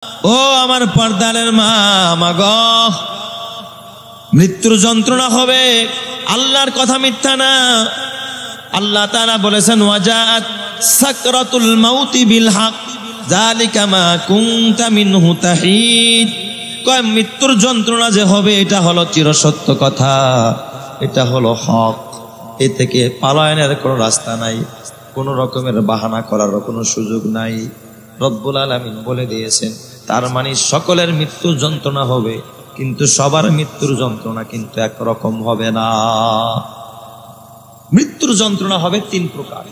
ও আমার পর্দারের মা, মাগো, মৃত্যুর যন্ত্রণা হবে, আল্লাহর কথা মিথ্যা না। আল্লাহ তাআলা বলেছেন ওয়াজাআত সাকরাতুল মাউতি বিল হক যালিকা মা কুনতা মিনহু তাহিদ। কয় মৃত্যুর যন্ত্রণা যে হবে এটা হলো চিরসত্য কথা, এটা হলো হক, এ থেকে পালায়নের কোনো রাস্তা নাই, কোনো রকমের বাহানা করার কোনো সুযোগ নাই। রব্বুল আলামিন বলে দিয়েছেন, তার মানে সকলের মৃত্যুর যন্ত্রণা হবে, কিন্তু সবার মৃত্যুর যন্ত্রণা কিন্তু একরকম হবে না। মৃত্যুর যন্ত্রণা হবে তিন প্রকার।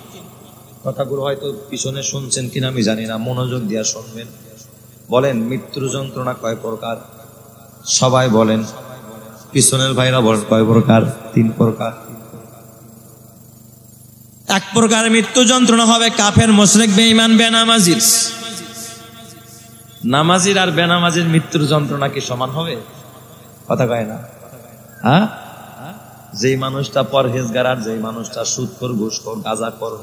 কথাগুলো হয়তো পিছনে শুনছেন কিনা আমি জানি না, মনোযোগ দিয়া শুনবেন। বলেন মৃত্যুর যন্ত্রণা কয় প্রকার? সবাই বলেন, পিছনের ভাইরা বলেন কয় প্রকার? তিন প্রকার। এক প্রকার মৃত্যু যন্ত্রণা হবে কাফের, মুশরিক, বেঈমান, বেনামাজির। নামাজির আর বেনামাজির মৃত্যুর যন্ত্রণা কি সমান হবে? কথা কয় না। হ্যাঁ, যেই মানুষটা পরহেজগার আর যেই মানুষটা সুদখোর, ঘুষখোর, গাঁজাখোর,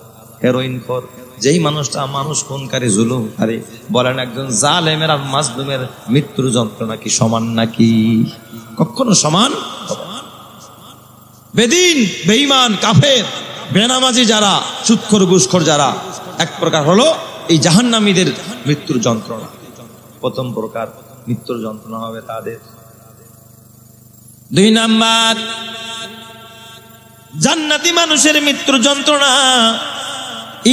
হেরোইনখোর, যেই মানুষটা মানুষ খুনকারী, জুলুমকারী, বলেন একজন জালেমের আর মাজলুমের মৃত্যুর যন্ত্রণা কি সমান নাকি? কখনো সমান হবে না। বেদিন, বেঈমান, কাফের, বেনামাজি যারা, সুদখোর, ঘুষখোর যারা, এক প্রকার হলো এই জাহান্নামীদের মৃত্যুর যন্ত্রণা। প্রথম প্রকার মৃত্যুর যন্ত্রণা হবে তাদের। দুই নাম্বার জান্নাতি মানুষের মৃত্যুর যন্ত্রণা,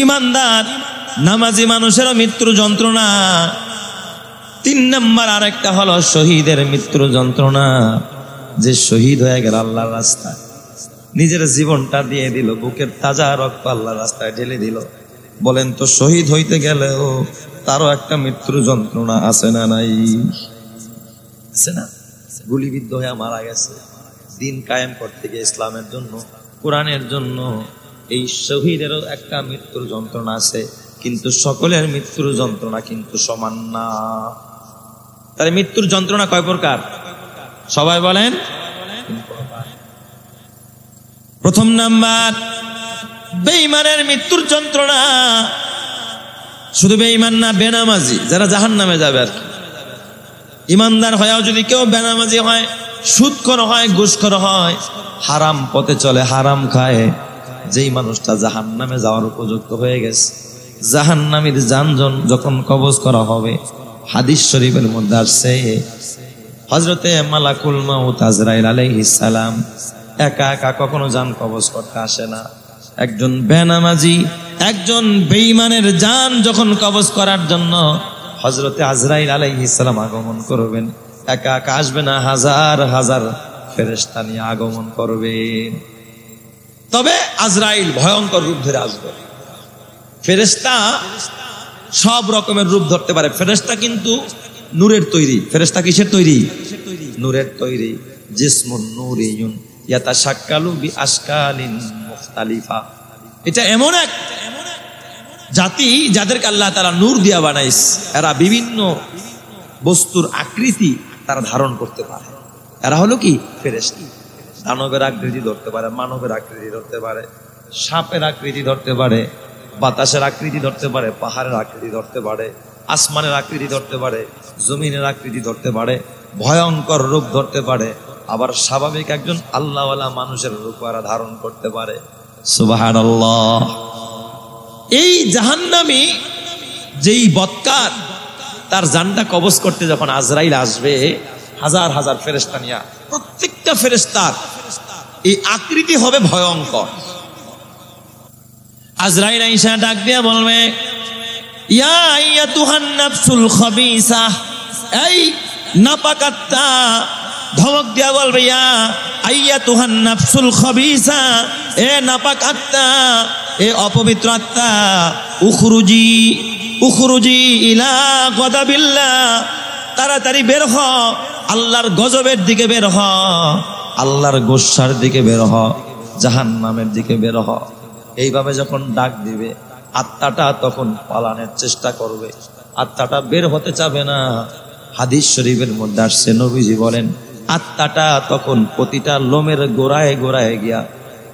ঈমানদার নামাজি মানুষের মৃত্যুর যন্ত্রণা। তিন নাম্বার আরেকটা হলো শহীদের মৃত্যুর যন্ত্রণা, যে শহীদ হয়ে গেল আল্লাহর রাস্তায়, নিজের জীবনটা দিয়ে দিল, বুকের তাজা রক্ত আল্লাহর রাস্তায় ঢেলে দিল। বলেন তো শহীদ হইতে গেলেও তারও একটা মৃত্যুর যন্ত্রণা আছে না নাই? আছে না? গুলিবিদ্ধ হয়ে মারা গেছে দিন কায়েম করতে গিয়ে, ইসলামের জন্য, কোরআনের জন্য। এই শহীদেরও একটা মৃত্যুর যন্ত্রণা আছে, কিন্তু সকলের মৃত্যুর যন্ত্রণা কিন্তু সমান না। তার মৃত্যুর যন্ত্রণা কয় প্রকার? সবাই বলেন। প্রথম নাম্বার বেঈমানের মৃত্যুর যন্ত্রণা। শুধু বেঈমান না, বেনামাজি যারা জাহান্নামে যাবে আর কি। ইমানদার হয়েও যদি কেউ বেনামাজি হয়, সুদখোর হয়, ঘুষখোর হয়, হারাম পথে চলে, হারাম খায়, যেই মানুষটা জাহান্নামে যাওয়ার উপযুক্ত হয়ে গেছে, জাহান্নামীর জানজন যখন কবজ করা হবে, হাদিস শরীফের মধ্যে আসছে হযরতে মালাকুল মাউত আজরাইল আলাইহিস সালাম একা একা কখনো জান কবজ করতে আসে না। একজন বেনামাজি, একজন বেঈমানের জান যখন কবজ করার জন্য হযরতে আজরাইল আলাইহিস সালাম আগমন করবেন, একা একা আসবে না, হাজার হাজার ফেরেশতা নিয়ে আগমন করবে। তবে আজরাইল ভয়ঙ্কর রূপ ধরে আসবে। ফেরেশতা সব রকমের রূপ ধরতে পারে। ফেরেশতা কিন্তু নূরের তৈরি। ফেরেশতা কিসের তৈরি? নূরের তৈরি। জিসমুন নূরিয়ুন ইয়াতাশাক্কালু বিআশকালিন মুখতালিফা। এটা এমন এক জাতি যাদেরকে আল্লাহ তাআলা নূর দিয়া বানাইছে। এরা বিভিন্ন বস্তুর আকৃতি তারা ধারণ করতে পারে। এরা হলো কি? ফেরেশতা। দানবের আকৃতি ধরতে পারে, মানবের আকৃতি ধরতে পারে, সাপের আকৃতি ধরতে পারে, বাতাসের আকৃতি ধরতে পারে, পাহাড়ের আকৃতি ধরতে পারে, আসমানের আকৃতি ধরতে পারে, জমিনের আকৃতি ধরতে পারে, ভয়ঙ্কর রূপ ধরতে পারে, আবার স্বাভাবিক একজন আল্লাহওয়ালা মানুষের রূপ এরা ধারণ করতে পারে। সুবহানাল্লাহ। এই জাহান্নামী যেই বৎকার, তার জানটা কবজ করতে যখন আজরাইল আসবে হাজার হাজার ফেরেশতা নিয়া, প্রত্যেকটা ফেরেশতার এই আকৃতি হবে ভয়ঙ্কর। আজরাইল আইসা ডাক দিয়া বলবে, ইয়া আইয়াতুহান নাফসুল খাবিসা, এই নাপাক আত্মা। ধমক দিয়া বলবে, ইয়া আইয়াতুহান নাফসুল খাবিসা, এ নাপাক আত্মা, এ অপবিত্র আত্মা, উখরুজি উখরুজি ইলা গদাবিল্লাহ, তাড়াতাড়ি বের হ, আল্লাহর গজবের দিকে বের হ, আল্লাহর গোসার দিকে বের হ, জাহান্নামের দিকে বের হ। এইভাবে যখন ডাক দিবে, আত্মাটা তখন পালানোর চেষ্টা করবে, আত্মাটা বের হতে চাবে না। হাদিস শরীফের মধ্যে আসছে, নবীজি বলেন আত্মাটা তখন প্রতিটা লোমের গোড়ায় গোড়ায় গিয়া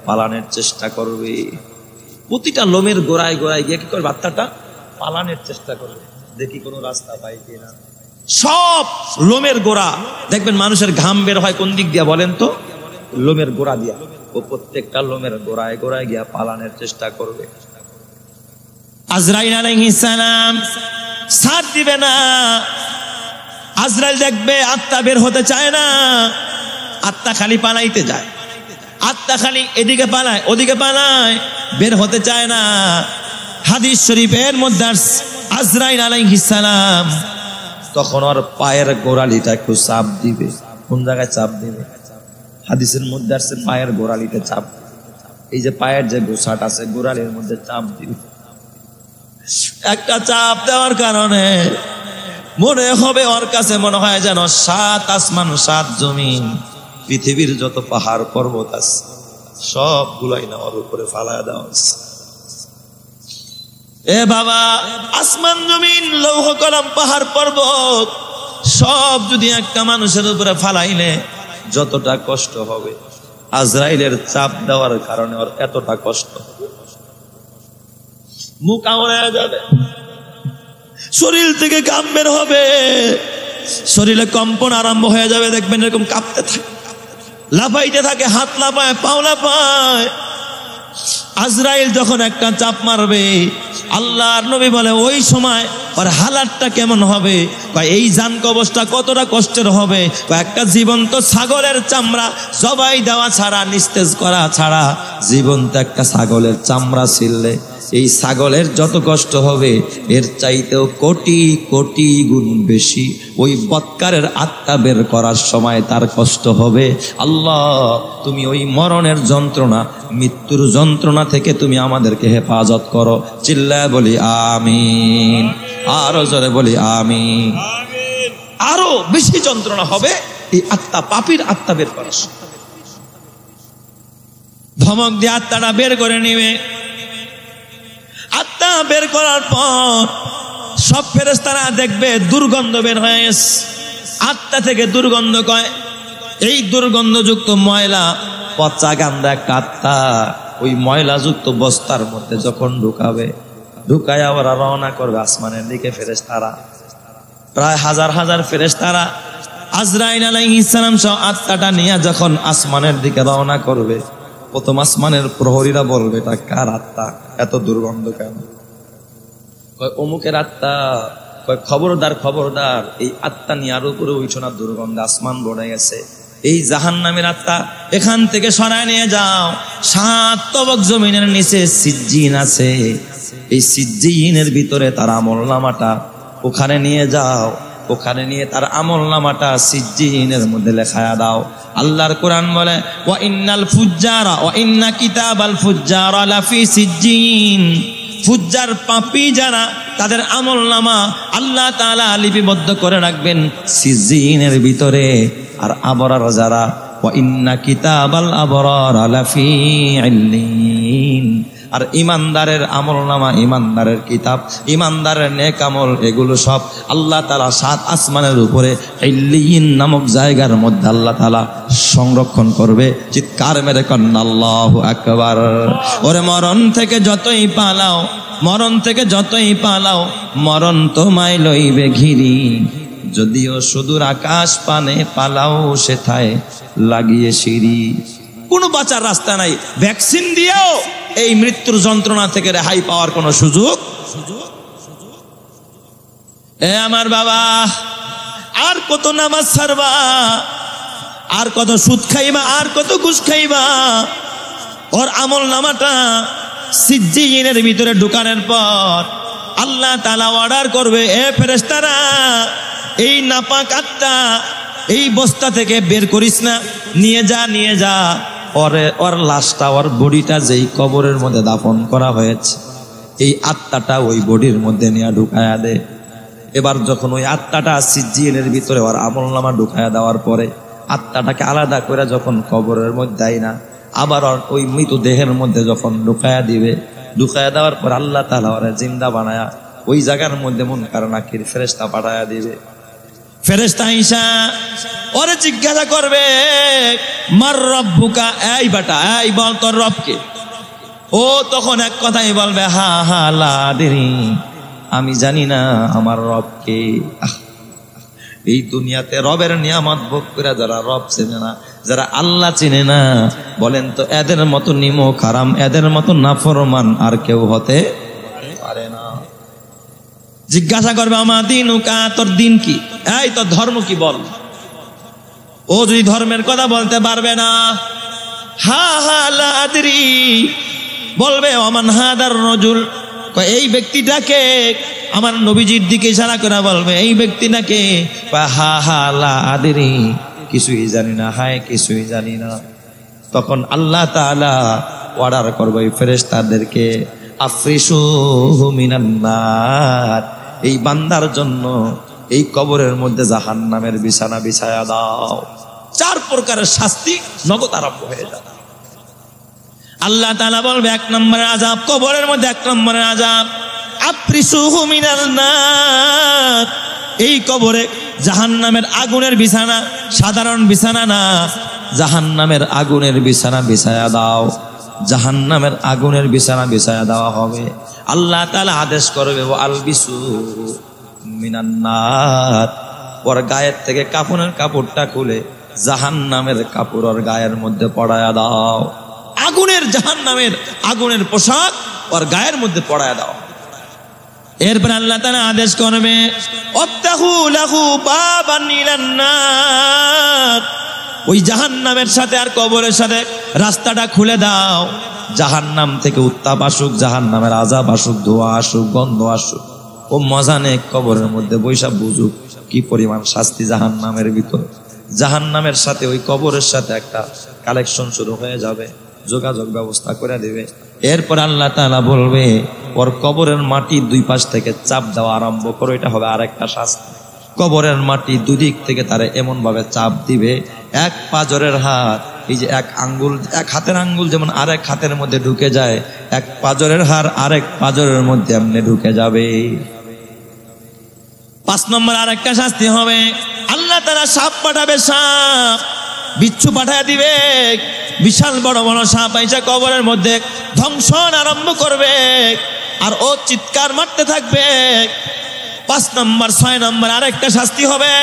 পালানোর চেষ্টা করবে। প্রতিটা লোমের গোড়ায় গোড়ায় গিয়া কি করবে? আত্মাটা পালানোর চেষ্টা করবে, দেখি কোনো রাস্তা পাই কিনা। সব লোমের গোড়া দেখবেন মানুষের ঘাম বের হয় কোন দিক দিয়া বলেন তো? লোমের গোড়া দিয়া। ও প্রত্যেকটা লোমের গোড়ায় গোড়ায় গিয়া পালানোর চেষ্টা করবে। আজরাইল আলাইহিস সালাম সাথ দিবে না। আজরাইল দেখবে আত্মা বের হতে চায় না, আত্মা খালি পালাইতে যায়, আত্মা খালি এদিকে পালায় ওদিকে পালায়, বের হতে চায় না। হাদিস শরীফের মধ্যে আজরাইল আলাইহিস সালাম তখন ওর পায়ের গোড়ালিটা একটু চাপ দিবে। কোন জায়গায় চাপ দিবে? হাদিসের মধ্যে আসছে পায়ের গোড়ালিতে চাপ। এই যে পায়ের যে গোছাট আছে গোড়ালির মধ্যে চাপ দিবে। একটা চাপ দেওয়ার কারণে মনে হবে ওর কাছে মনে হয় যেন 7 আসমান 7 জমিন পৃথিবীর যত পাহাড় পর্বত আছে সবগুলাই না ওর উপরে ফালায় দেওয়া হচ্ছে। এ বাবা, আসমান জমিন লৌহ কলম পাহাড় পর্বত সব যদি একটা মানুষের উপরে ফালাইলে যতটা কষ্ট হবে, আজরাইলের চাপ দেওয়ার কারণে ওর এতটা কষ্ট। মুখ আওড়া যাবে, শরীর থেকে ঘাম বের হবে, শরীরে কম্পন আরম্ভ হয়ে যাবে। দেখবেন এরকম কাঁপতে থাকে, লাফাইতে থাকে, হাত লাফায়, পাও লাফায়। আজরাইল যখন একটা চাপ মারবে, আল্লাহর নবী বলে ওই সময় ওর হালাতটা কেমন হবে? এই জান কবজটা কতটা কষ্টের হবে। একটা জীবন্ত ছাগলের চামড়া জবাই দেওয়া ছাড়া, নিস্তেজ করা ছাড়া, জীবন্ত একটা ছাগলের চামড়া ছিললে এই ছাগলের যত কষ্ট হবে এর চাইতেও কোটি কোটি গুণ বেশি ওই বৎকারের আত্মা বের করার সময় তার কষ্ট হবে। আল্লাহ, তুমি ওই মরণের যন্ত্রণা, মৃত্যুর যন্ত্রণা থেকে তুমি আমাদেরকে হেফাজত করো। চিল্লায় বলি আমিন, আরো জোরে বলি আমিন। আরো বেশি যন্ত্রণা হবে এই আত্মা, পাপীর আত্মা বের করার সময়। ধমক দিয়ে আত্মাটা বের করে নিবে। আত্মা বের করার পর সব ফেরেশতারা দেখবে দুর্গন্ধ বের হয়ে গেছে। আত্মা থেকে দুর্গন্ধ কয়, এই দুর্গন্ধযুক্ত ময়লা পচা গান্দা একটা আত্মা ওই ময়লাযুক্ত বস্তার মধ্যে যখন ঢুকাবে, ঢুকায় ওরা রওনা করবে আসমানের দিকে। ফেরেশতারা প্রায় হাজার হাজার ফেরেশতারা আজরাইল আলাইহিস সালাম সহ আত্মাটা নিয়ে যখন আসমানের দিকে রওনা করবে, প্রথম আসমানের প্রহরীরা বলবে এটা কার আত্মা, এত দুর্গন্ধ কেন? কয় অমুকের আত্মা। কয় খবরদার খবরদার, এই আত্মা নিয়ে আর উপরে উঠো না, দুর্গন্ধ আসমান ভরে গেছে। এই জাহান্নামের আত্মা এখান থেকে সরায় নিয়ে যাও। 7 তবক জমিনের নিচে সিজ্জিন আছে, এই সিজ্জিনের ভিতরে তার আমলনামাটা ওখানে নিয়ে যাও। ওখানে নিয়ে তার আমলনামাটা সিজ্জিনের মধ্যে লেখায়া দাও। আল্লাহর কোরআন বলে ওয়া ইন্নাল ফুজ্জারা ওয়া ইন্না কিতাবাল ফুজ্জারা লাফি সিজ্জিন। ফুজ্জার পাপী যারা, তাদের আমলনামা আল্লাহ তাআলা লিপিবদ্ধ করে রাখবেন সিজ্জিনের ভিতরে। আর আবরার যারা, ওয়া ইন্না কিতাবাল আবরারা লাফি ইল্লিন। আর ইমানদারের আমলনামা, ইমানদারের কিতাব, ইমানদারের নেক আমল, এগুলো সব আল্লাহ তাআলা 7 আসমানের উপরে ইল্লিয়িন নামক জায়গার মধ্যে আল্লাহ তাআলা সংরক্ষণ করবে। চিৎকার মেরে কন্না আল্লাহু আকবার। ওরে মরণ থেকে যতই পালাও, মরণ থেকে যতই পালাও, মরণ তোমায় লইবে ঘিরি। যদিও সুদূর আকাশ পানে পালাও সেথায় লাগিয়ে সিঁড়ি। কোনো বাঁচার রাস্তা নাই। ভ্যাকসিন দিয়েও এই মৃত্যুর যন্ত্রণা থেকে রেহাই পাওয়ার কোনো সুযোগ। এ আমার বাবা, আর কত নামাজ ছাড়বা, আর কত সুদ খাইবা, আর কত ঘুষ খাইবা? ওর আমল নামাটা সিজ্জিনের ভিতরে ঢুকানোর পর আল্লাহ তাআলা অর্ডার করবে, এ ফেরেশতারা, এই নাপাক আত্মা এই বস্তা থেকে বের করিস না, নিয়ে যা, নিয়ে যা। ওর লাশটা, ওর বডিটা যেই কবরের মধ্যে দাফন করা হয়েছে, এই আত্মাটা ওই বডির মধ্যে নিয়ে ঢুকায়া দে। এবার যখন ওই আত্মাটা সিজ্জিনের ভিতরে ওর আমলনামা ঢুকায়া দেওয়ার পরে আত্মাটাকে আলাদা করে যখন কবরের মধ্যে দেয় না, আবার ওই মৃত দেহের মধ্যে যখন ঢুকায়া দিবে, ঢুকায়া দেওয়ার পর আল্লাহ তাআলা ওরে জিন্দা বানায়া ওই জায়গার মধ্যে মুনকার নাকির ফেরেশতা পাঠায়া দিবে। ফেরেশতা ঈসা ওরে জিজ্ঞাসা করবে, মার রব্বুকা, এই বেটা, এই বল তোর রবকে। ও তখন এক কথাই বলবে, হা হা লা আদরি, আমি জানি না আমার রবকে। এই দুনিয়াতে রবের নিয়ামত ভোগ করে যারা রব চেনে না, যারা আল্লাহ চিনে না, বলেন তো এদের মতো নিমক হারাম, এদের মতো নাফরমান আর কেউ হতে পারে না। জিজ্ঞাসা করবে আমার দিন উকা, তোর দিন কি, এই তোর ধর্ম কি বল। ও যদি ধর্মের কথা বলতে পারবে না, হা হা লা আদরি বলবে, ওমান হাদার রজুল, এই ব্যক্তিটাকে, আমার নবীজির দিকে ইশারা করে বলবে এই ব্যক্তিটাকে, হা হা লা আদরি, কিছুই জানি না, হায় কিছুই জানি না। তখন আল্লাহ তাআলা অর্ডার করবে ফেরেশতাদেরকে, আফরিসুহু মিনান নার, এই বান্দার জন্য এই কবরের মধ্যে জাহান্নামের বিছানা বিছায়া দাও। 4 প্রকারের শাস্তি নগদ আরম্ভ হয়ে যাবে। আল্লাহ তাআলা বলবে 1 নম্বরের আযাব, কবরের মধ্যে 1 নম্বরের আযাব, আফরিসুহু মিনান নার, এই কবরে জাহান্নামের আগুনের বিছানা, সাধারণ বিছানা না, জাহান্নামের আগুনের বিছানা বিছায়া দাও। জাহান্নামের আগুনের বিছানা বিছায়া দেওয়া হবে। আল্লাহ তাআলা আদেশ করবে, ও আলবিসু মিনান নার, ওর গায়ের থেকে কাফনের কাপড়টা খুলে জাহান্নামের কাপড় ওর গায়ের মধ্যে পরায়া দাও। আগুনের, জাহান্নামের আগুনের পোশাক ওর গায়ের মধ্যে পরায়া দাও। এরপর আল্লাহ তাআলা আদেশ করবে, অত্তাহু লাহু বাবান ইলান নার, ওই জাহান্নামের সাথে আর কবরের সাথে রাস্তাটা খুলে দাও। জাহান্নাম থেকে উত্তাপ আসুক, জাহান্নামের আযাব আসুক, ধোঁয়া আসুক, গন্ধ আসুক, ও মজা নে কবরের মধ্যে বৈশা বুঝুক কি পরিমাণ শাস্তি জাহান্নামের ভিতর। জাহান্নামের সাথে ওই কবরের সাথে একটা কালেকশন শুরু হয়ে যাবে, যোগাযোগ ব্যবস্থা করে দিবে। এরপর আল্লাহ তাআলা বলবে, ওর কবরের মাটি 2 পাশ থেকে চাপ দেওয়া আরম্ভ করো, এটা হবে আরেকটা শাস্তি। কবরের মাটি 2 দিক থেকে তারা এমন ভাবে চাপ দিবে, 1 পাজরের হাত, এই যে 1 আঙ্গুল, 1 হাতের আঙ্গুল যেমন আরেক হাতের মধ্যে ঢুকে যায়, 1 পাজরের হার আরেক পাজরের মধ্যে এমনি ঢুকে যাবে। 5 নম্বর আরেকটা শাস্তি হবে, আল্লাহ তাআলা সাপ পাঠাবে, সাপ বিচ্ছু পাঠায় দিবে, বিশাল বড় বড় সাপ আইসা কবরের মধ্যে ধ্বংসন আরম্ভ করবে, আর ও চিৎকার মারতে থাকবে। 5 নম্বর 6 নম্বর আরেকটা শাস্তি হবে,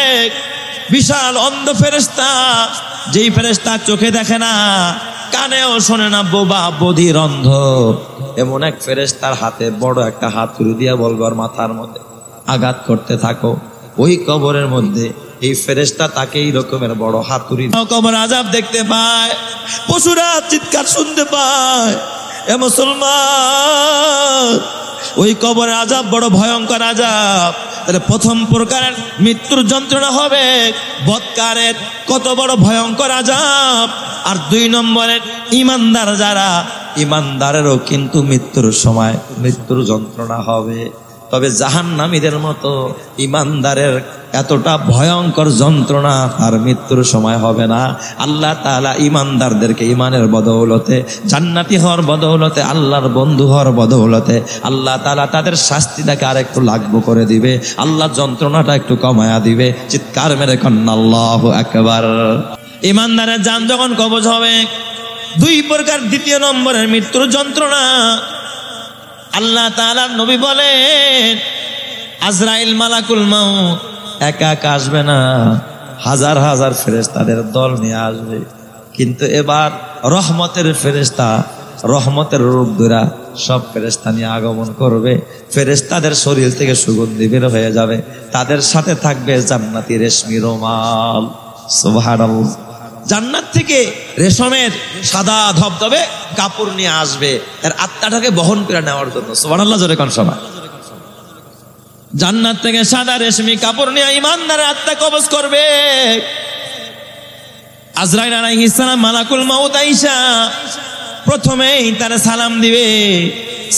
বিশাল অন্ধ ফেরেশতা, যেই ফেরেশতা চোখে দেখে না, কানেও শোনে না, বোবা বধির অন্ধ, এমন এক ফেরেশতার হাতে বড় একটা হাতুড়ি দিয়া বলবে ওর মাথার মধ্যে আঘাত করতে থাকো। ওই কবরের মধ্যে এই ফেরেশতা তাকে এই রকমের বড় হাতুড়ি, কবর আযাব দেখতে পায়, পশুরা চিৎকার শুনতে পায়। এ মুসলমান, ওই কবর আযাব বড় ভয়ঙ্কর আযাব। তাহলে 1ম প্রকারের মৃত্যুর যন্ত্রণা হবে বৎকারের, কত বড় ভয়ঙ্কর আযাব। আর 2 নম্বরের ইমানদার যারা, ইমানদারেরও কিন্তু মৃত্যুর সময় মৃত্যুর যন্ত্রণা হবে। তবে জাহান্নামীদের মতো ইমানদারের এতটা ভয়ঙ্কর যন্ত্রণা আর মৃত্যুর সময় হবে না। আল্লাহ তাআলা ইমানদারদেরকে ইমানের বদৌলতে, জান্নাতি হওয়ার বদৌলতে, আল্লাহর বন্ধু হওয়ার বদৌলতে আল্লাহ তাআলা তাদের শাস্তিটাকে আরেকটু লাঘব করে দিবে, আল্লাহ যন্ত্রণাটা একটু কমায়া দিবে। চিৎকার মেরে কন্না আল্লাহু আকবার। ইমানদারের জান যখন কবজ হবে, 2 প্রকার, 2 নম্বরের মৃত্যুর যন্ত্রণা। আল্লাহ তাআলার নবী বলেন, আজরাইল মালাকুল মাউত একা একা আসবে না, হাজার হাজার ফেরেশতাদের দল নিয়ে আসবে। কিন্তু এবার রহমতের ফেরেশতা, রহমতের রূপ ধরা সব ফেরেশতা নিয়ে আগমন করবে। ফেরেশতাদের শরীর থেকে সুগন্ধি বের হয়ে যাবে, তাদের সাথে থাকবে জান্নাতি রেশমি রুমাল। সুবহানাল্লাহ। জান্নাত থেকে রেশমের সাদা ধবধবে কাপড় নিয়ে আসবে এর আত্মাটাকে বহন করে নেওয়ার জন্য। সুবহানাল্লাহ, জোরে কোন সময়। জান্নাত থেকে সাদা রেশমি কাপড় নিয়ে ইমানদারের আত্মা কবজ করবে। আজরাইল আলাইহিস সালাম, মালাকুল মাউত আইসা প্রথমেই তারা সালাম দিবে,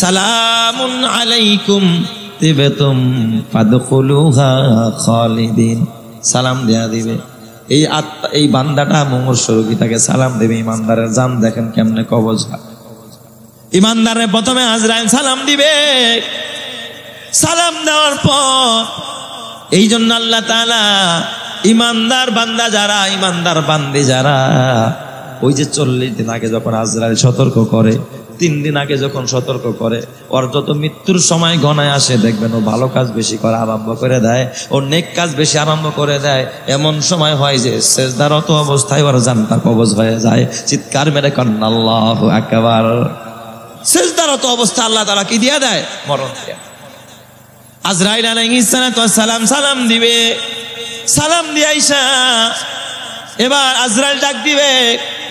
সালামুন আলাইকুম তিবতুম ফাদখুলুহা খালিদিন, সালাম দেয়া দিবে। এই আত্মা, এই বান্দাটা মুমূর্ষ রোগী, তাকে সালাম দেবে। ইমানদারের জান দেখেন কেমনে কবজ হয়। ইমানদারের প্রথমে আজরাইল সালাম দিবে। সালাম দেওয়ার পর এই জন্য আল্লাহ তাআলা ইমানদার বান্দা যারা, ইমানদার বান্দি যারা, ওই যে 40 দিন আগে যখন আজরাইল সতর্ক করে 3 দিন আগে যখন সতর্ক করে, ওর যত মৃত্যুর সময় গণায় আসে দেখবেন ও ভালো কাজ বেশি করা আরম্ভ করে দেয়, ও নেক কাজ বেশি আরম্ভ করে দেয়। এমন সময় হয় যে সেজদারত অবস্থায় ওর জানটা কবজ হয়ে যায়। চিৎকার মেরে কন্যা আল্লাহু আকবার। সেজদারত অবস্থা আল্লাহ তাআলা কি দিয়ে দেয়? মরণ দিয়ে। আজরাইল আলাইহিস সালাম সালাম দিবে, সালাম দিয়ে আইসা এবার আজরাইল ডাক দিবে,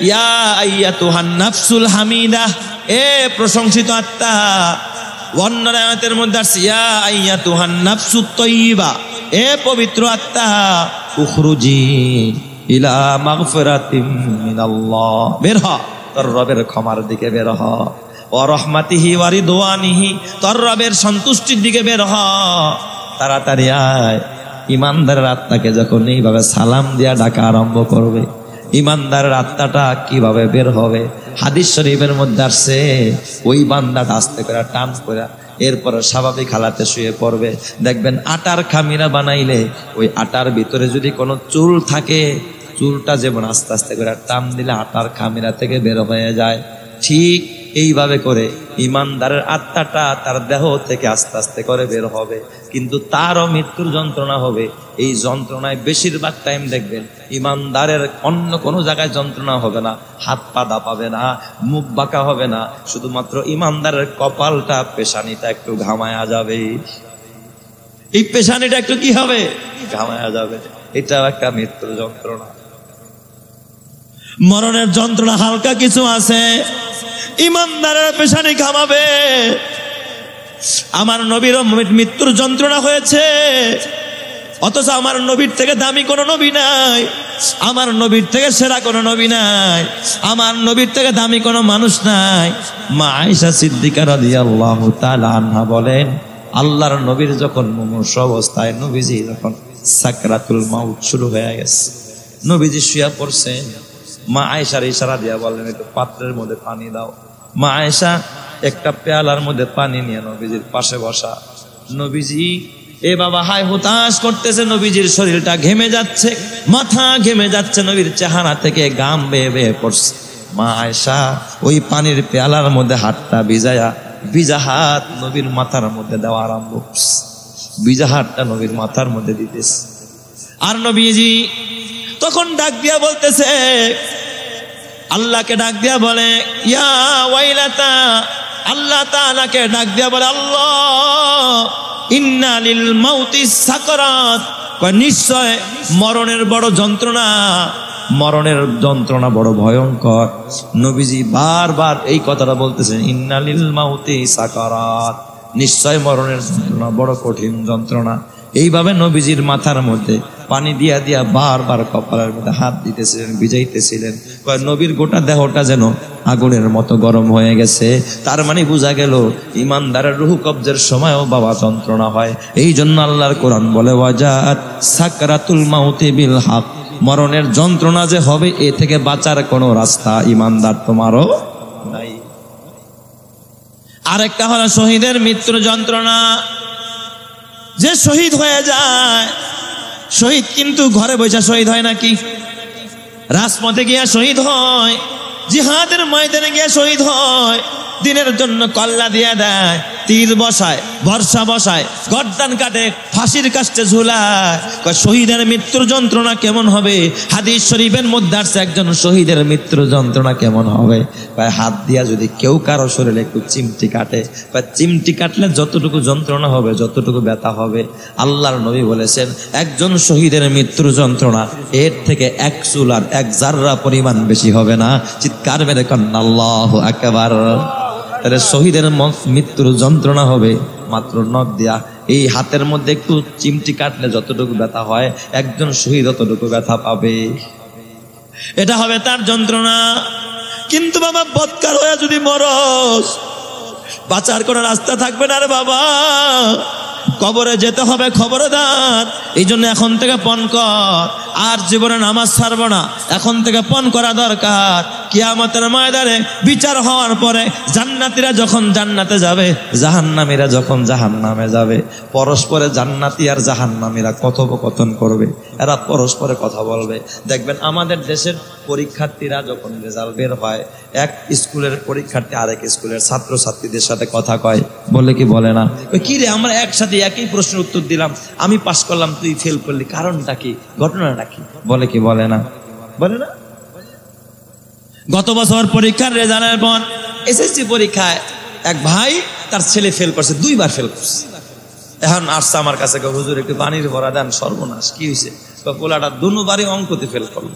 ইয়া আইয়াতুহান নাফসুল হামিদা, এ প্রশংসিত আত্মা। অন্য আয়াতের মধ্যে আসছে ইয়া আইয়াতুহান নাফসুত তাইয়্যিবা, এ পবিত্র আত্মা, উখরুজি ইলা মাগফিরাতিম মিনাল্লাহ, বের হ তোর রবের ক্ষমার দিকে বের হ, ওয়া রাহমাতিহি ওয়া রিদওয়ানিহি, তোর রবের সন্তুষ্টির দিকে বের হ, তাড়াতাড়ি আয়। ইমানদারের আত্মাকে যখন এইভাবে সালাম দিয়া ডাকা আরম্ভ করবে, ইমানদারের আত্মাটা কিভাবে বের হবে? হাদিস শরীফের মধ্যে আসছে, ওই বান্দাটা আস্তে করে টান করে এরপরে স্বাভাবিক হালাতে শুয়ে পড়বে। দেখবেন আটার খামিরা বানাইলে ওই আটার ভিতরে যদি কোনো চুল থাকে, চুলটা যেমন আস্তে আস্তে করে টান দিলে আটার খামিরা থেকে বের হয়ে যায়, ঠিক এইভাবে করে ইমানদারের আত্মাটা তার দেহ থেকে আস্তে আস্তে করে বের হবে। কিন্তু তারও মৃত্যুর যন্ত্রণা হবে। এই যন্ত্রণায় বেশিরভাগ টাইম দেখবেন ইমানদারের অন্য কোনো জায়গায় যন্ত্রণা হবে না, হাত পা দাপাবে না, মুখ বাঁকা হবে না, শুধুমাত্র ইমানদারের কপালটা, পেশানিটা একটু ঘামায়া যাবে। এই পেশানিটা একটু কি হবে? ঘামায়া যাবে। এটাও একটা মৃত্যুর যন্ত্রণা। মরণের যন্ত্রণা হালকা কিছু আছে, ইমানদারের পেশানি ঘামাবে। আমার নবীর মৃত্যুর যন্ত্রণা হয়েছে, অথচ আমার নবীর থেকে দামি কোনো নবী নাই, আমার নবীর থেকে সেরা কোনো নবী নাই, আমার নবীর থেকে দামি কোনো মানুষ নাই। মা আয়েশা সিদ্দিকা রাদিয়াল্লাহু তাআলা আনহা বলেন, আল্লাহর নবীর যখন মুমূর্ষ অবস্থায়, নবীজি যখন সাকরাতুল মাউত শুরু হয়ে গেছে, নবীজি শুয়ে পড়ছেন, মা আয়েশার ইশারা দিয়া বললেন একটু পাত্রের মধ্যে পানি দাও। মা আয়েশা একটা পেয়ালার মধ্যে পানি নিয়ে নবীজির পাশে বসা। নবীজি এ বাবা হায় হুতাশ করতেছে, নবীজির শরীরটা ঘেমে যাচ্ছে, মাথা ঘেমে যাচ্ছে, নবীর চেহারা থেকে গাম বেয়ে বেয়ে পড়ছে। মা আয়েশা ওই পানির পেয়ালার মধ্যে হাতটা ভিজায়া, ভিজা হাত নবীর মাথার মধ্যে দেওয়া আরম্ভ করছে, ভিজা হাতটা নবীর মাথার মধ্যে দিতেছে। আর নবীজি তখন ডাক দিয়া বলতেছে, আল্লাহকে ডাক দিয়া বলে, ইয়া ওয়াইলাতা, আল্লাহ তাআলাকে ডাক দিয়া বলে, আল্লাহ ইন্না লিল মাউতি সাকরাত, নিশ্চয় মরণের বড় যন্ত্রণা, মরণের যন্ত্রণা বড় ভয়ঙ্কর। নবীজি বারবার এই কথাটা বলতেছেন, ইন্না লিল মাউতি সাকরাত, নিশ্চয় মরণের যন্ত্রণা বড় কঠিন যন্ত্রণা। এইভাবে নবীজির মাথার মধ্যে পানি দিয়া দিয়া বারবার কপালের মধ্যে হাত দিতেছিলেন, ভিজাইতেছিলেন। নবীর গোটা দেহটা যেন আগুনের মতো গরম হয়ে গেছে। তার মানে বোঝা গেল ইমানদারের রুহ কবজের সময়ও বাবা যন্ত্রণা হয়। এই জন্য আল্লাহর কোরআন বলে, ওয়াজাত সাকরাতুল মাউতি বিল হক, মরণের যন্ত্রণা যে হবে এ থেকে বাঁচার কোনো রাস্তা ইমানদার তোমারও নাই। আরেকটা হলো শহীদের মৃত্যুর যন্ত্রণা। যে শহীদ হয়ে যায়, শহীদ কিন্তু ঘরে বসে শহীদ হয় নাকি? রাজপথে গিয়া শহীদ হয়, জিহাদের ময়দানে গিয়া শহীদ হয়, দিনের জন্য কল্লা দিয়ে দেয়, তীর বসায়, বর্ষা বসায়, গর্দান কাটে, ফাঁসির কাস্টে ঝুলায়। শহীদের মৃত্যুর যন্ত্রণা কেমন হবে? হাদিস শরীফের মধ্যে আসছে একজন শহীদের মৃত্যুর যন্ত্রণা কেমন হবে। হাত দিয়া যদি কেউ কারো শরীরে একটু চিমটি কাটে, চিমটি কাটলে যতটুকু যন্ত্রণা হবে, যতটুকু ব্যথা হবে, আল্লাহর নবী বলেছেন একজন শহীদের মৃত্যুর যন্ত্রণা এর থেকে এক চুল আর এক জাররা পরিমাণ বেশি হবে না। চিৎকার মেরে কন্যা আল্লাহু আকবার। তাহলে শহীদের মৃত্যুর যন্ত্রণা হবে মাত্র নখ দিয়া। এই হাতের মধ্যে একটু চিমটি কাটলে যতটুকু ব্যথা হয়, একজন শহীদ ততটুকু ব্যথা পাবে। এটা হবে তার যন্ত্রণা। কিন্তু বাবা বদকার হয়ে যদি মরস, বাঁচার কোনো রাস্তা থাকবে না রে বাবা, কবরে যেতে হবে খবরদার। এই জন্য এখন থেকে পণ কর, আর জীবনে নামাজ ছাড়বো না, এখন থেকে পণ করা দরকার। কিয়ামতের ময়দানে বিচার হওয়ার পরে জান্নাতীরা যখন জান্নাতে যাবে, জাহান্নামীরা যখন জাহান্নামে যাবে, পরস্পরে জান্নাতি আর জাহান্নামীরা কথোপকথন করবে, এরা পরস্পরে কথা বলবে। দেখবেন আমাদের দেশের পরীক্ষার্থীরা যখন রেজাল্ট বের হয়, এক স্কুলের পরীক্ষার্থী আরেক স্কুলের ছাত্রছাত্রীদের সাথে কথা কয়, বলে কি বলে না? কি রে, আমরা একসাথে একই প্রশ্নের উত্তর দিলাম, আমি পাস করলাম তুই ফেল করলি, কারণটা কি, ঘটনাটা কি? বলে কি বলে না? বলে না? গত বছর পরীক্ষার রেজাল্টের পর এসএসসি পরীক্ষায় এক ভাই তার ছেলে ফেল করছে, 2 বার ফেল করছে। এখন আসছে আমার কাছে, হুজুর একটু পানির ভরা দেন, সর্বনাশ কি হয়েছে? পোলাটা 2 বারই অঙ্কতে ফেল করলো,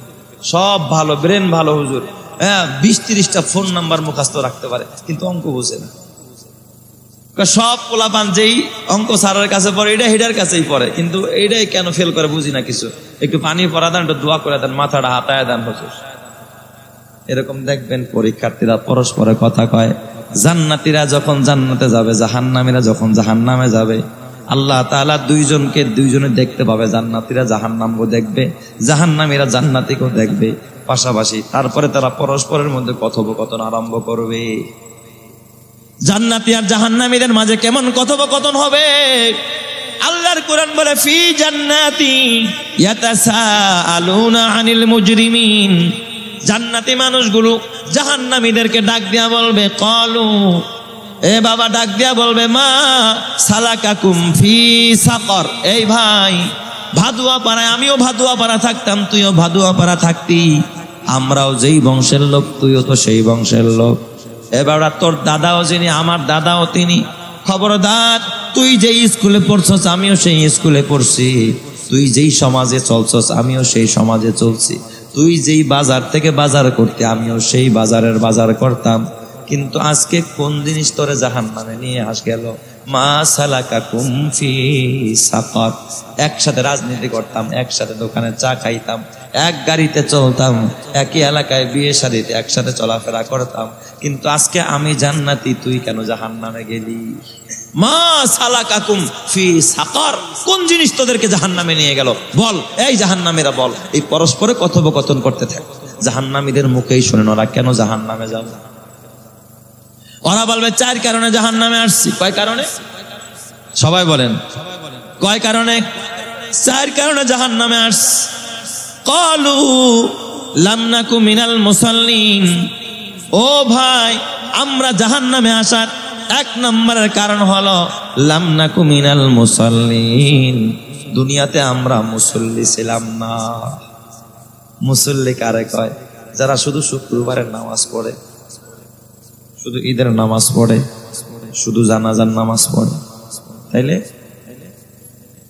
সব ভালো, ব্রেন ভালো হুজুর, হ্যাঁ 20-30টা ফোন নাম্বার মুখস্থ রাখতে পারে, কিন্তু অঙ্ক বোঝে না। সব পোলাপান যেই অঙ্ক স্যারের কাছে পড়ে, এটা হেডার কাছেই পড়ে, কিন্তু এইটাই কেন ফেল করে বুঝি না কিছু। একটু পানি পরা দেন, একটু দোয়া করে দেন, মাথাটা হাতায় দেন হুজুর। এরকম দেখবেন পরীক্ষার্থীরা পরস্পরে কথা কয়। জান্নাতীরা যখন জান্নাতে যাবে, জাহান্নামীরা যখন জাহান্নামে যাবে, আল্লাহ তাআলা দুইজনে দেখতে পাবে। জান্নাতীরা জাহান্নামকে দেখবে, জাহান্নামীরা জান্নাতীকেও দেখবে পাশাপাশি। তারপরে তারা পরস্পরের মধ্যে কথোপকথন আরম্ভ করবে। জান্নাতী আর জাহান্নামীদের মাঝে কেমন কথোপকথন হবে? আল্লাহর কোরআন বলে, ফি জান্নাতি ইয়াতাসাআলুনা আনিল মুজরিমিন। জান্নাতি মানুষগুলো জাহান্নামীদেরকে ডাক দিয়া বলবে, ক্বালু, এ বাবা ডাক দিয়া বলবে, মা সালাকাকুম ফি সাকর। এই ভাই, ভাদুয়াপাড়ায় আমিও ভাদুয়াপাড়া থাকতাম, তুইও ভাদুয়াপাড়া থাকতি, আমরাও যেই বংশের লোক, তুইও তো সেই বংশের লোক। এবার তোর দাদাও যিনি, আমার দাদাও তিনি। খবরদার, তুই যেই স্কুলে পড়ছস আমিও সেই স্কুলে পড়ছি, তুই যেই সমাজে চলছস আমিও সেই সমাজে চলছি, তুই যেই বাজার থেকে বাজার করতে আমিও সেই বাজারের বাজার করতাম। কিন্তু আজকে কোন জিনিস তোরে জাহান্নামে নিয়ে গেল? মা সালাকাকুম ফি সাকর। একসাথে রাজনীতি করতাম, একসাথে দোকানে চা খাইতাম, এক গাড়িতে চলতাম, একই এলাকায় বিয়ে শাদীতে একসাথে চলাফেরা করতাম, কিন্তু আজকে আমি জান্নাতি, তুই কেন জাহান্নামে গেলি? মা সালাকাকুম ফি সাকর। কোন জিনিস তোদেরকে জাহান্নামে নিয়ে গেল বল? এই জাহান্নামীরা বল। এই পরস্পরে কথোপকথন করতে থাকে। জাহান্নামীদের মুখেই শোনেন ওরা কেন জাহান্নামে যাবে। ওরা বলবে 4 কারণে জাহান্নামে আসছি। কয় কারণে? সবাই বলেন কয় কারণে? 4 কারণে জাহান্নামে আসছি। ক্বালু লাম নাকু মিনাল মুসাল্লিন। ও ভাই, আমরা জাহান্নামে আসার 1 নম্বরের কারণ হলো লাম নাকু মিনাল মুসাল্লিন। দুনিয়াতে আমরা মুসল্লি ছিলাম না। মুসল্লি কারে কয়? যারা শুধু শুক্রবারের নামাজ পড়ে, শুধু ঈদের নামাজ পড়ে, শুধু জানাজার নামাজ পড়ে, তাইলে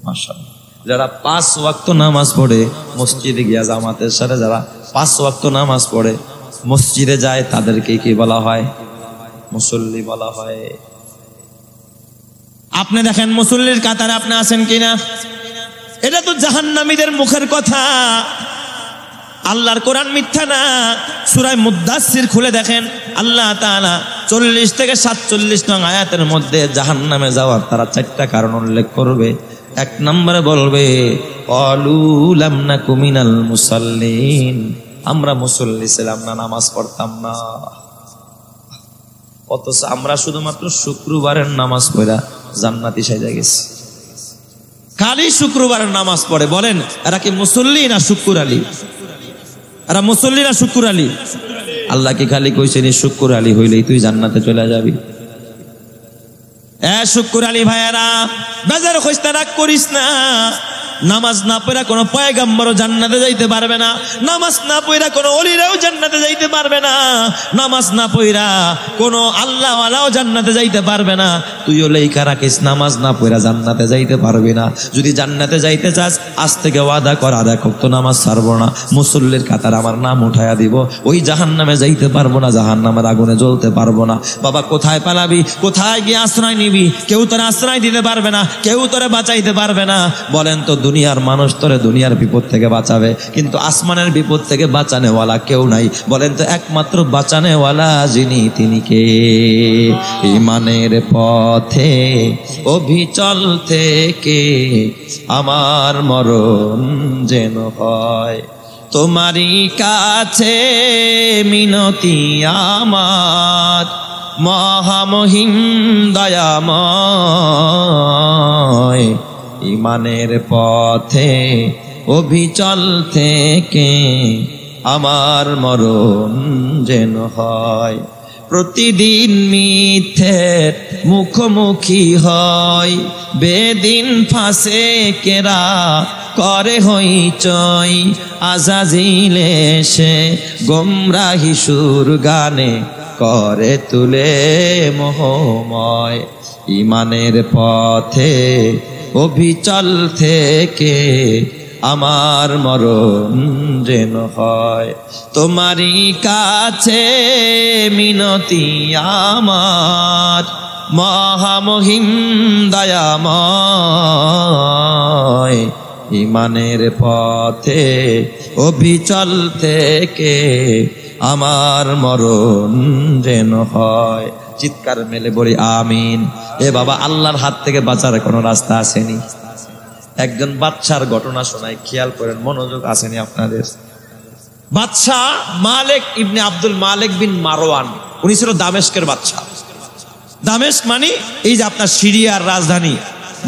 মাশাআল্লাহ। যারা 5 ওয়াক্ত নামাজ পড়ে মসজিদে গিয়া জামাতের সাথে, যারা 5 ওয়াক্ত নামাজ পড়ে মসজিদে যায়, তাদেরকে কি বলা হয়? মুসল্লি বলা হয়। আপনি দেখেন মুসল্লির কাতারে আপনি আছেন কিনা? এটা তো জাহান্নামীদের মুখের কথা। আল্লাহর কোরআন মিথ্যা না। সূরা মুদ্দাসসির খুলে দেখেন, আল্লাহ তাআলা 40 থেকে 47 নং আয়াতের মধ্যে জাহান্নামে যাওয়ার তারা 4টা কারণ উল্লেখ করবে। 1 নম্বরে বলবে ক্বালু লাম নাকু মিনাল মুসাল্লিন। আমরা মুসল্লি ছিলাম না, নামাজ পড়তাম না। অথচ আমরা শুধুমাত্র শুক্রবারের নামাজ পড়া জান্নাতি সাজা গেছি। খালি শুক্রবারের নামাজ পড়ে। বলেন এরা কি মুসল্লি না শুক্র আলী? এরা মুসল্লি না শুক্র আলী? আল্লাহ কি খালি কইছেন শুক্র আলী হইলেই তুই জান্নাতে চলে যাবি? শুক্র আলী ভাইয়ারা, বেজার হইস না, রাগ করিস না। নামাজ না পড়া কোনো পয়গম্বরও জান্নাতে যাইতে পারবে না। নামাজ না পড়া কোনো ওলিরাও জান্নাতে যাইতে পারবে না। নামাজ না পড়া কোনো আল্লাহওয়ালাও জান্নাতে যাইতে পারবে না। তুইও লেখা রাখিস, নামাজ না পড়া জান্নাতে যাইতে পারবি না। যদি জান্নাতে যাইতে চাস, আজ থেকে ওয়াদা কর, আধা তো নামাজ ছাড়বো না, মুসল্লির কাতার আমার নাম উঠাইয়া দিব। ওই জাহান্নামে যাইতে পারবো না, জাহান্নামের আগুনে জ্বলতে পারবো না। বাবা, কোথায় পালাবি? কোথায় গিয়ে আশ্রয় নিবি? কেউ তোরা আশ্রয় দিতে পারবে না, কেউ তোরা বাঁচাইতে পারবে না। বলেন তো, দুনিয়ার মানুষ তোরে দুনিয়ার বিপদ থেকে বাঁচাবে, কিন্তু আসমানের বিপদ থেকে বাঁচানেওয়ালা কেউ নাই। বলেন তো, একমাত্র বাঁচানেওয়ালা যিনি, তিনি কে? ঈমানের পথে অবিচল থেকে আমার মরণ যেন হয়। তোমারই কাছে মিনতি আমার, মহামহিম দয়াময়। ইমানের পথে অবিচল থেকে আমার মরণ যেন হয়। প্রতিদিন মিথ্যের মুখোমুখি হয়, বেদিন ফাঁসে কেরা করে হইচই। আজাজিল এসে গোমরাহি সুর গানে করে তুলে মোহময়। ইমানের পথে অবিচল থেকে আমার মরণ যেন হয়। তোমারই কাছে মিনতি আমার, মহামহিম দয়াময়। ইমানের পথে অবিচল থেকে আমার মরণ যেন হয়। চিৎকার মেলে বলি আমিন। এ বাবা, আল্লাহর হাত থেকে বাঁচার কোনো রাস্তা আসেনি। একজন বাদশার ঘটনা শোনায়, খেয়াল করেন, মনোযোগ আসেনি আপনাদের। বাদশাহ মালিক ইবনে আব্দুল মালিক বিন মারওয়ান, উনি ছিল দামেস্কের বাদশাহ। দামেস্ক মানে এই যে আপনার সিরিয়ার রাজধানী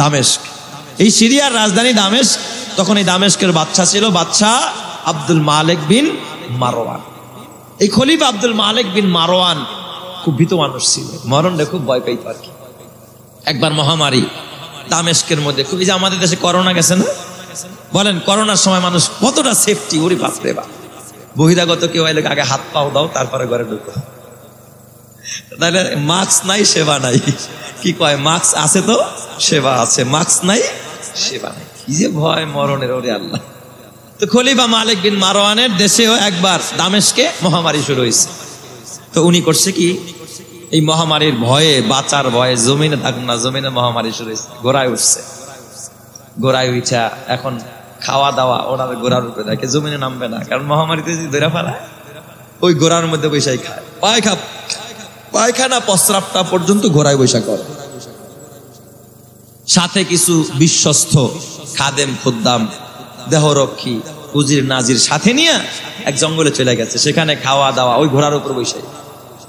দামেস্ক, এই সিরিয়ার রাজধানী দামেস্ক। তখন এই দামেস্কের বাদশাহ ছিল বাদশাহ আব্দুল মালিক বিন মারওয়ান। এই খলিফা আব্দুল মালিক বিন মারওয়ান খুব ভীত মানুষ ছিল, মরণে খুব ভয় পাইত আর কি। একবার মহামারী দামেস্কের মধ্যে, খুবই যে আমাদের দেশে করোনা গেছে না, বলেন করোনার সময় মানুষ কতটা সেফটি, ওরে বাপরে বাপ। বহিরাগত কেউ এলে আগে হাত পাও দাও, তারপরে ঘরে ঢুকো। তাহলে মাস্ক নাই সেবা নাই, কি কয়, মাস্ক আছে তো সেবা আছে, মাস্ক নাই সেবা নাই। কি যে ভয় মরণের, ওরে আল্লাহ। তো খলিফা মালিক বিন মারওয়ানের দেশেও একবার দামেস্কে মহামারী শুরু হয়েছে। তো উনি করছে কি, এই মহামারীর ভয়ে, বাঁচার ভয়ে জমিনে থাকুন না, জমিনে মহামারী শুরু হয়েছে, গোড়ায় উঠছে। গোড়ায় উঠা এখন খাওয়া দাওয়া ওনার গোড়ার উপরে দেখে, জমিনে নামবে না, কারণ মহামারীতে যদি ধরে ফেলায় ওই গোড়ার মধ্যে বৈশাখ খায়। পায়খানা প্রস্রাবটা পর্যন্ত ঘোড়ায় বৈশাখ করে। সাথে কিছু বিশ্বস্ত খাদেম খুদ্দাম দেহরক্ষী উজির নাজির সাথে নিয়ে এক জঙ্গলে চলে গেছে। সেখানে খাওয়া দাওয়া ওই ঘোড়ার উপর বৈশাখ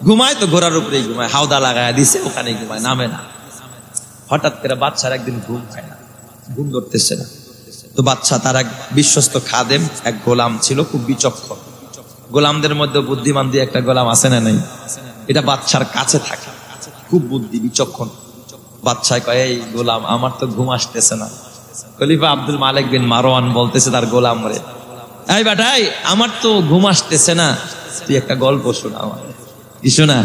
ঘুমায়, তো ঘোড়ার উপরেই ঘুমায়, হাওদা লাগায় দিছে, ওখানে ঘুমায়, নামে না। হঠাৎ করে বাচ্চার একদিন ঘুম হয় না, ঘুম ধরতেছে না। তো বাচ্চা তার এক বিশ্বস্ত খাদেম, এক গোলাম ছিল খুব বিচক্ষণ। গোলামদের মধ্যে বুদ্ধিমান দিয়ে একটা গোলাম আছে না নাই, এটা বাচ্চার কাছে থাকে, খুব বুদ্ধি বিচক্ষণ। বাচ্চায় কয়, এই গোলাম, আমার তো ঘুম আসতেছে না। খলিফা আব্দুল মালিক বিন মারওয়ান বলতেছে তার গোলাম রে, এই বেটাই, আমার তো ঘুম আসতেছে না, তুই একটা গল্প শোনা আমার। কি শোনা?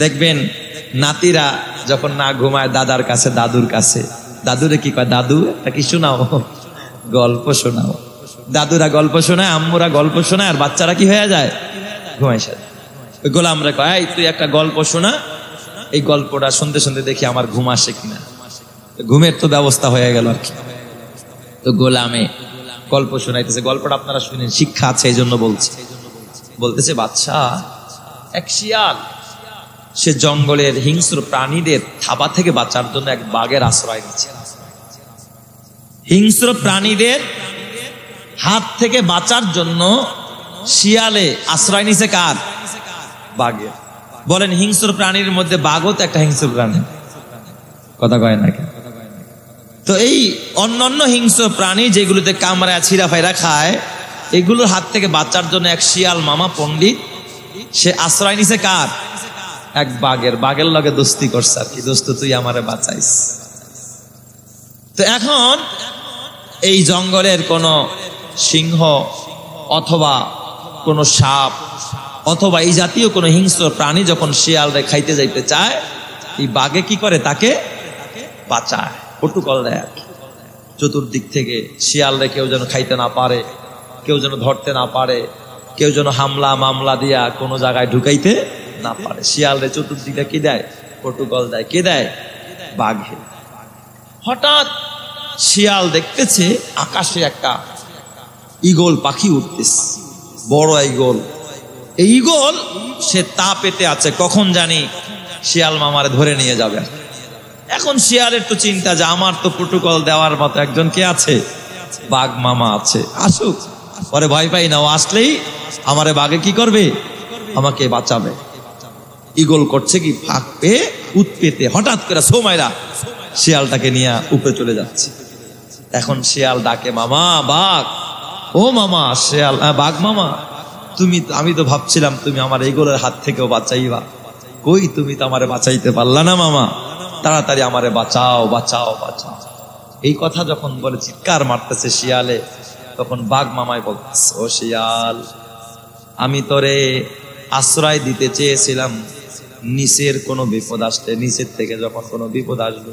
দেখবেন নাতিরা যখন না ঘুমায় দাদার কাছে, দাদুর কাছে, দাদুরে কি কয়, দাদু একটা কি শোনাও, গল্প শোনাও। দাদুরা গল্প শোনায়, আম্মুরা গল্প শোনায়, আর বাচ্চারা কি হয়ে যায়, ঘুমায় সাথে। ওই গোলামরা কয়, এই তুই একটা গল্প শোনা, এই গল্পটা শুনতে শুনতে দেখি আমার ঘুম আসে কিনা। ঘুমের তো ব্যবস্থা হয়ে গেল আর কি। তো গোলামে গল্প শোনাইতেছে, গল্পটা আপনারা শুনেন, শিক্ষা আছে এই জন্য বলছে। বলতেছে, বাচ্চা, এক শিয়াল সে জঙ্গলের হিংস্র প্রাণীদের থাবা থেকে বাঁচার জন্য এক বাঘের আশ্রয় নিচ্ছে। হিংস্র প্রাণীদের হাত থেকে বাঁচার জন্য শিয়ালে আশ্রয় নিছে কার? বাঘের। বলেন, হিংস্র প্রাণীর মধ্যে বাঘও তো একটা হিংস্র প্রাণী, কথা কয় নাকি? তো এই অন্যান্য হিংস্র প্রাণী যেগুলোতে কামড়ায় ছিঁড়া ফাইরা খায়, এগুলোর হাত থেকে বাঁচার জন্য এক শিয়াল মামা পণ্ডিত সে আশ্রয় নিছে কার? এক বাঘের। বাঘের লগে দোস্তি করছে আর কি, দোস্ত তুই আমারে বাঁচাইস। তো এখন এই জঙ্গলের কোন সিংহ অথবা কোন সাপ অথবা এই জাতীয় কোন হিংস্র প্রাণী যখন শিয়ালরে খাইতে যাইতে চায়, এই বাঘে কি করে, তাকে বাঁচায়, প্রটোকল দেয় আর কি। চতুর্দিক থেকে শিয়ালরে কেউ যেন খাইতে না পারে, কেউ যেন ধরতে না পারে, কেউ যেন হামলা মামলা দিয়া কোনো জায়গায় ঢুকাইতে না পারে। শিয়ালরে চতুর্দিকে কি দেয়, প্রটোকল দেয়। কে দেয়? বাঘে। হঠাৎ শিয়াল দেখতেছে আকাশে একটা ঈগল পাখি উঠতেছে, বড় ঈগল। এই ঈগল সে তা পেতে আছে, কখন জানি শিয়াল মামারে ধরে নিয়ে যাবে। এখন শিয়ালের তো চিন্তা যে আমার তো প্রটোকল দেওয়ার মতো একজন কে আছে, বাঘ মামা আছে, আসুক পরে ভয় পাই না, ও আসলেই আমারে বাঘে কি করবে, আমাকে বাঁচাবে। ইগল করছে কি, ফাঁক পেয়ে উৎপেতে হঠাৎ করে সোমাইরা শিয়ালটাকে নিয়ে উপরে চলে যাচ্ছে। এখন শিয়াল ডাকে, মামা বাঘ, ও মামা শিয়াল, বাঘ মামা তুমি, আমি তো ভাবছিলাম তুমি আমার ইগলের হাত থেকেও বাঁচাইবা, কই তুমি তো আমারে বাঁচাইতে পারলা না মামা, তাড়াতাড়ি আমারে বাঁচাও বাঁচাও বাঁচাও। এই কথা যখন বলে চিৎকার মারতেছে শিয়ালে, তখন বাঘ মামাই বলতেছে, ও শিয়াল, আমি তোরে আশ্রয় দিতে চেয়েছিলাম নিচের কোনো বিপদ আসলে, নিচের থেকে যখন কোনো বিপদ আসবে,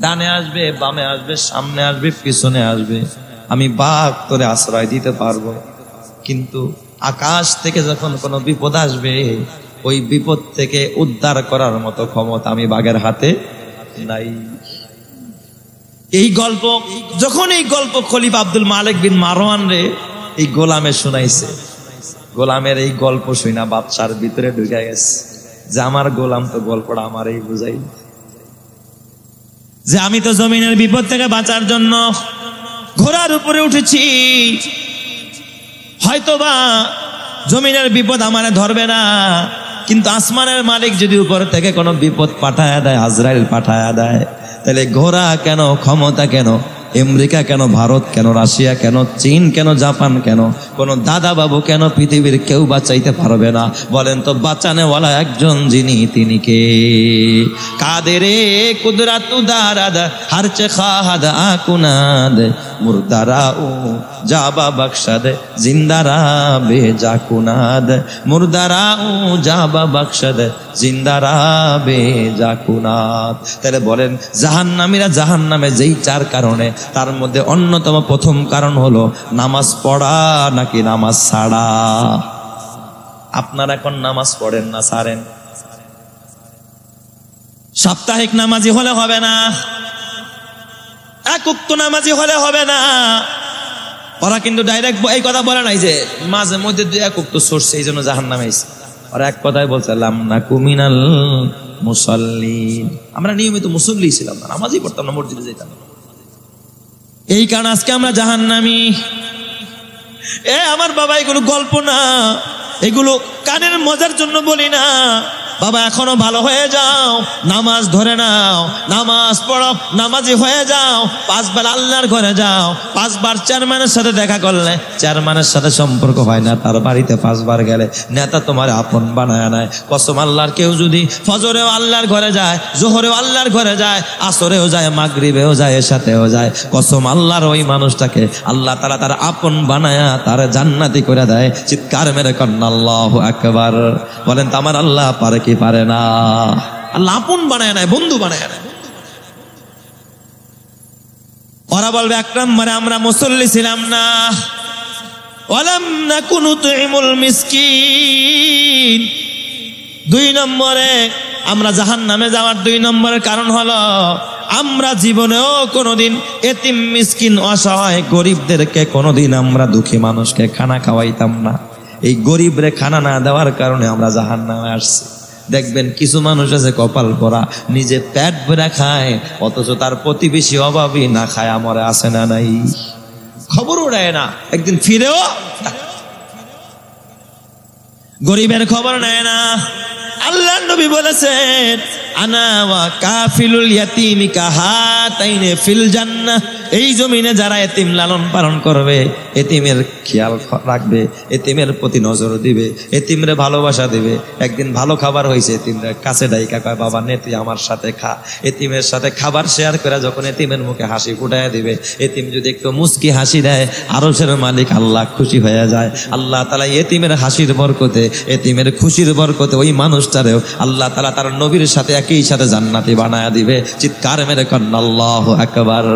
ডানে আসবে বামে আসবে সামনে আসবে পিছনে আসবে, আমি বাঘ তোরে আশ্রয় দিতে পারবো, কিন্তু আকাশ থেকে যখন কোনো বিপদ আসবে ওই বিপদ থেকে উদ্ধার করার মতো ক্ষমতা আমি বাঘের হাতে নাই। এই গল্প যখন এই গল্প খলিফা আব্দুল মালিক বিন মারওয়ান রে এই গোলামে শুনাইছে, গোলামের এই গল্প শুনা বাদশার ভিতরে ঢুকে গেছে যে আমার গোলাম তো গল্পটা আমারই বুঝাই, যে আমি তো জমিনের বিপদ থেকে বাঁচার জন্য ঘোড়ার উপরে উঠেছি, হয়তোবা জমিনের বিপদ আমারে ধরবে না, কিন্তু আসমানের মালিক যদি উপর থেকে কোনো বিপদ পাঠায় দেয়, আজরাইল পাঠায় দেয়, তাহলে ঘোড়া কেন, ক্ষমতা কেন, আমেরিকা কেন, ভারত কেন, রাশিয়া কেন, চীন কেন, জাপান কেন, কোন দাদা বাবু কেন, পৃথিবীর কেউ বাঁচাইতে পারবে না? বলেন তো বাঁচানেওয়ালা একজন যিনি, তিনি কে? কাদেরে কুদরাতু দারাদ হারচে খাহাদ আকুনাদ মুরদারা ও জাবা বখশাদ জিন্দারা বে জাকুনাদ মুরদারা ও জাবা বখশাদ জিন্দারা বে জাকুনাদ। তাহলে বলেন জাহান্নামীরা জাহান্নামে যেই চার কারণে, তার মধ্যে অন্যতম প্রথম কারণ হলো নামাজ পড়া নাকি নামাজ ছাড়া। আপনারা এখন নামাজ পড়েন না ছাড়েন? সাপ্তাহিক নামাজি হলে হবে না, এক ওয়াক্ত নামাজি হলে হবে না। ওরা কিন্তু ডাইরেক্ট এই কথা বলে নাই যে মাঝে মধ্যে দুই এক ওয়াক্ত সরছে এই জন্য জাহান্নামে আইছে। ওরা এক কথাই বলছে লামনাকু মিনাল মুসাল্লিন, আমরা নিয়মিত মুসল্লি ছিলাম না, নামাজই পড়তাম না, মসজিদে যেতাম না, এই কারণে আজকে আমরা জাহান্নামী। আমার বাবা এগুলো গল্প না, এগুলো কানের মজার জন্য বলি না। বাবা এখনো ভালো হয়ে যাও, নামাজ ধরে নাও, নামাজ পড়ো, নামাজি হয়ে যাও, 5 বার আল্লাহর ঘরে যাও। 5 বার চেয়ারম্যানের সাথে দেখা করলে চেয়ারম্যানের সাথে সম্পর্ক হয় না, তার বাড়িতে 5 বার গেলে নেতা তোমার আপন বানায় নেয়। কসম আল্লাহর, কেউ যদি ফজরেও আল্লাহর ঘরে যায়, জোহরেও আল্লাহর ঘরে যায়, আসরেও যায়, মাগরিবেও যায়, এশাতেও যায়, কসম আল্লাহর ওই মানুষটাকে আল্লাহ তাআলা তার আপন বানায়া তার জান্নাতি করে দেয়। চিৎকার মেরে কন্না আল্লাহু আকবার। বলেন তো আমার আল্লাহ পারে কি পারে না? আল্লাহ আপন বানায় নাই, বন্ধু বানায় নাই। ওরা বলবে 1 নম্বরে আমরা মুসল্লি ছিলাম না, ওয়ালাম নাকুন তুইমুল মিসকিন। 2 নম্বরে আমরা জাহান্নামে যাওয়ার 2 নম্বরের কারণ হলো আমরা জীবনেও কোনোদিন এতিম মিসকিন অসহায় গরিবদেরকে কোনোদিন আমরা দুঃখী মানুষকে খানা খাওয়াইতাম না। এই গরিবরে খানা না দেওয়ার কারণে আমরা জাহান্নামে আসছি। দেখবেন কিছু মানুষ আছে কপাল পরা, নিজে পেট ভরে খায়, অথচ তার প্রতিবেশী অভাবী না খায় মরে, আসে না নাই? খবর উড়ায় না, একদিন ফিরেও গরিবের খবর নেয় না। আল্লাহর নবী বলেছেন আনা ওয়া কাফিলুল ইয়াতীমি কাহাতাইনি ফিল জান্নাহ। এই জমিনে যারা এতিম লালন পালন করবে, এতিমের খেয়াল রাখবে, এতিমের প্রতি নজর দিবে, এতিমরে ভালোবাসা দিবে, একদিন ভালো খাবার হয়েছে এতিমরে কাছে ডাইকা কয় বাবা নে তুই আমার সাথে খা। এতিমের সাথে খাবার শেয়ার করে যখন এতিমের মুখে হাসি ফুটায় দিবে, এতিম যদি একটু মুস্কি হাসি দেয়, আরশের মালিক আল্লাহ খুশি হয়ে যায়। আল্লাহ তাআলা এতিমের হাসির বরকতে, এতিমের খুশির বরকতে ওই মানুষটারেও আল্লাহ তাআলা তার নবীর সাথে একই সাথে জান্নাতি বানায়া দিবে। চিৎকার মেরে কন্না আল্লাহু আকবার।